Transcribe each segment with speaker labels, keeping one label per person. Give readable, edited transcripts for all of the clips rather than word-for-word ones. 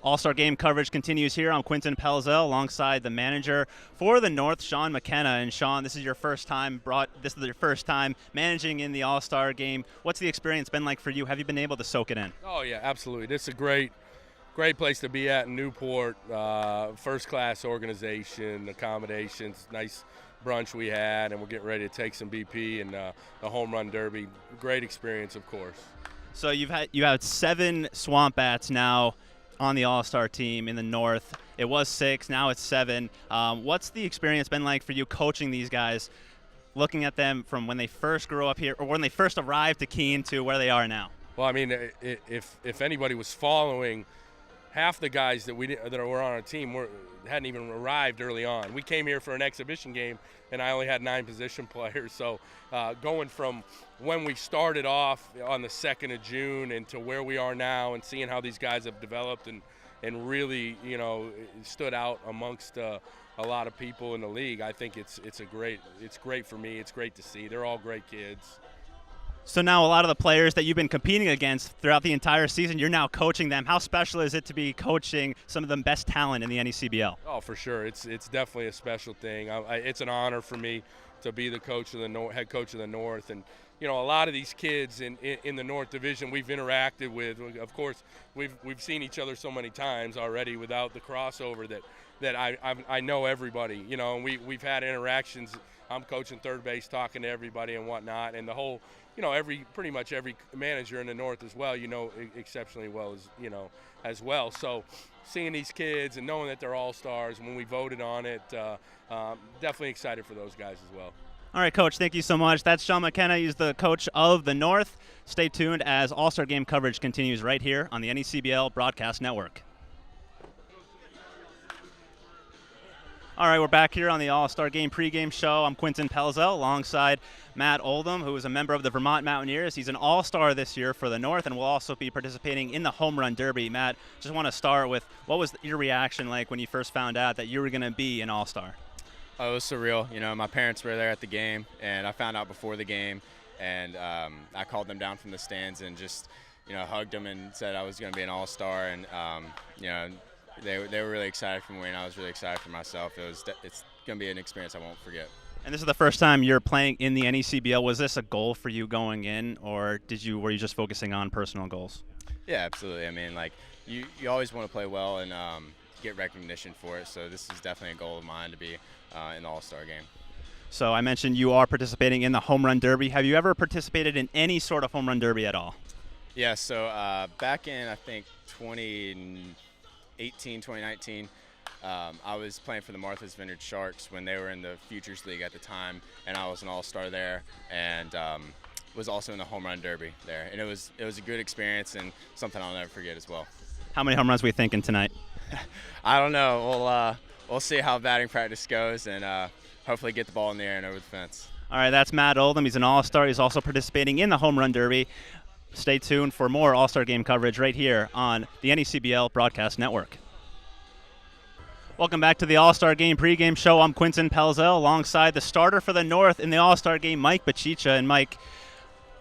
Speaker 1: All-Star Game coverage continues here. I'm Quintin Pelzel alongside the manager for the North, Shaun McKenna. And Shaun, this is your first time managing in the All-Star Game. What's the experience been like for you? Have you been able to soak it in?
Speaker 2: Oh yeah, absolutely. This is a great place to be at in Newport. First-class organization, accommodations, nice brunch we had, and we're getting ready to take some BP and the home run derby. Great experience, of course.
Speaker 1: So you had 7 Swamp Bats now on the All-Star team in the North. It was 6, now it's 7. What's the experience been like for you coaching these guys, looking at them from when they first grew up here, or when they first arrived to Keene to where they are now?
Speaker 2: Well, I mean, if anybody was following, half the guys that were on our team hadn't even arrived early on. We came here for an exhibition game, and I only had 9 position players. So going from when we started off on the 2nd of June and to where we are now, and seeing how these guys have developed and really, stood out amongst a lot of people in the league, I think it's great for me. It's great to see. They're all great kids.
Speaker 1: So now a lot of the players that you've been competing against throughout the entire season, you're now coaching them. How special is it to be coaching some of the best talent in the NECBL?
Speaker 2: Oh, for sure. It's definitely a special thing. It's an honor for me to be the coach of the head coach of the North. And, a lot of these kids in the North Division we've interacted with. Of course, we've seen each other so many times already without the crossover that I know everybody. And we've had interactions. I'm coaching third base, talking to everybody and whatnot, and the whole, pretty much every manager in the North as well, exceptionally well as well. So seeing these kids and knowing that they're all-stars when we voted on it, definitely excited for those guys as well.
Speaker 1: All right, Coach, thank you so much. That's Shaun McKenna. He's the coach of the North. Stay tuned as All-Star Game coverage continues right here on the NECBL Broadcast Network. All right, we're back here on the All-Star Game pregame show. I'm Quintin Pelzel alongside Matt Oldham, who is a member of the Vermont Mountaineers. He's an all-star this year for the North and will also be participating in the Home Run Derby. Matt, just want to start with, what was your reaction like when you first found out that you were going to be an all-star?
Speaker 3: Oh, it was surreal. My parents were there at the game, and I found out before the game, and I called them down from the stands and just, hugged them and said I was going to be an all-star, and, They were really excited for me, and I was really excited for myself. It's going to be an experience I won't forget. And
Speaker 1: this is the first time you're playing in the NECBL. Was this a goal for you going in, or were you just focusing on personal goals?
Speaker 3: Yeah, absolutely. I mean, you always want to play well and get recognition for it. So this is definitely a goal of mine to be in the All-Star Game.
Speaker 1: So I mentioned you are participating in the Home Run Derby. Have you ever participated in any sort of Home Run Derby at all?
Speaker 3: Yeah. So back in, I think, 2019, I was playing for the Martha's Vineyard Sharks when they were in the Futures League at the time, and I was an all-star there, and was also in the Home Run Derby there. And it was a good experience and something I'll never forget as well.
Speaker 1: How many home runs were you thinking tonight?
Speaker 3: I don't know. We'll see how batting practice goes, and hopefully get the ball in the air and over the fence.
Speaker 1: All right, that's Matt Oldham. He's an all-star. He's also participating in the Home Run Derby. Stay tuned for more All-Star Game coverage right here on the NECBL Broadcast Network. Welcome back to the All-Star Game pregame show. I'm Quintin Pelzel alongside the starter for the North in the All-Star Game, Mike Bacica. And Mike,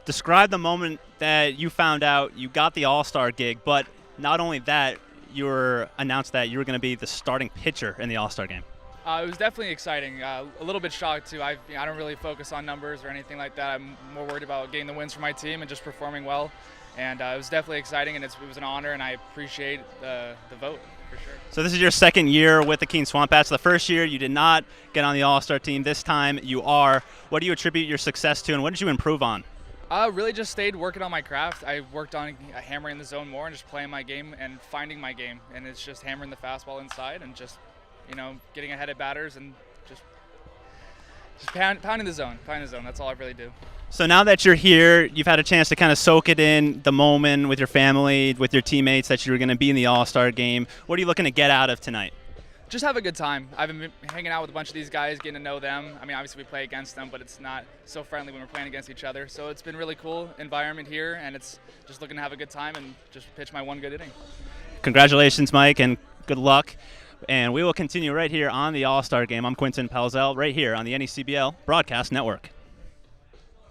Speaker 1: describe the moment that you found out you got the All-Star gig, but not only that, you were announced that you were going to be the starting pitcher in the All-Star Game.
Speaker 4: It was definitely exciting. A little bit shocked too. I don't really focus on numbers or anything like that. I'm more worried about getting the wins for my team and just performing well. And it was definitely exciting, and it was an honor, and I appreciate the vote for sure.
Speaker 1: So this is your second year with the Keene Swamp Bats. The first year you did not get on the All-Star team. This time you are. What do you attribute your success to, and what did you improve on?
Speaker 4: Really just stayed working on my craft. I worked on hammering the zone more and just playing my game and finding my game. And it's just hammering the fastball inside and just getting ahead of batters and just pounding the zone. That's all I really do.
Speaker 1: So now that you're here, you've had a chance to kind of soak it in, the moment with your family, with your teammates, that you were going to be in the All-Star Game. What are you looking to get out of tonight?
Speaker 4: Just have a good time. I've been hanging out with a bunch of these guys, getting to know them. I mean, obviously we play against them, but it's not so friendly when we're playing against each other. So it's been really cool environment here, and it's just looking to have a good time and just pitch my one good inning.
Speaker 1: Congratulations, Mike, and good luck. And we will continue right here on the All-Star Game. I'm Quintin Pelzel, right here on the NECBL Broadcast Network.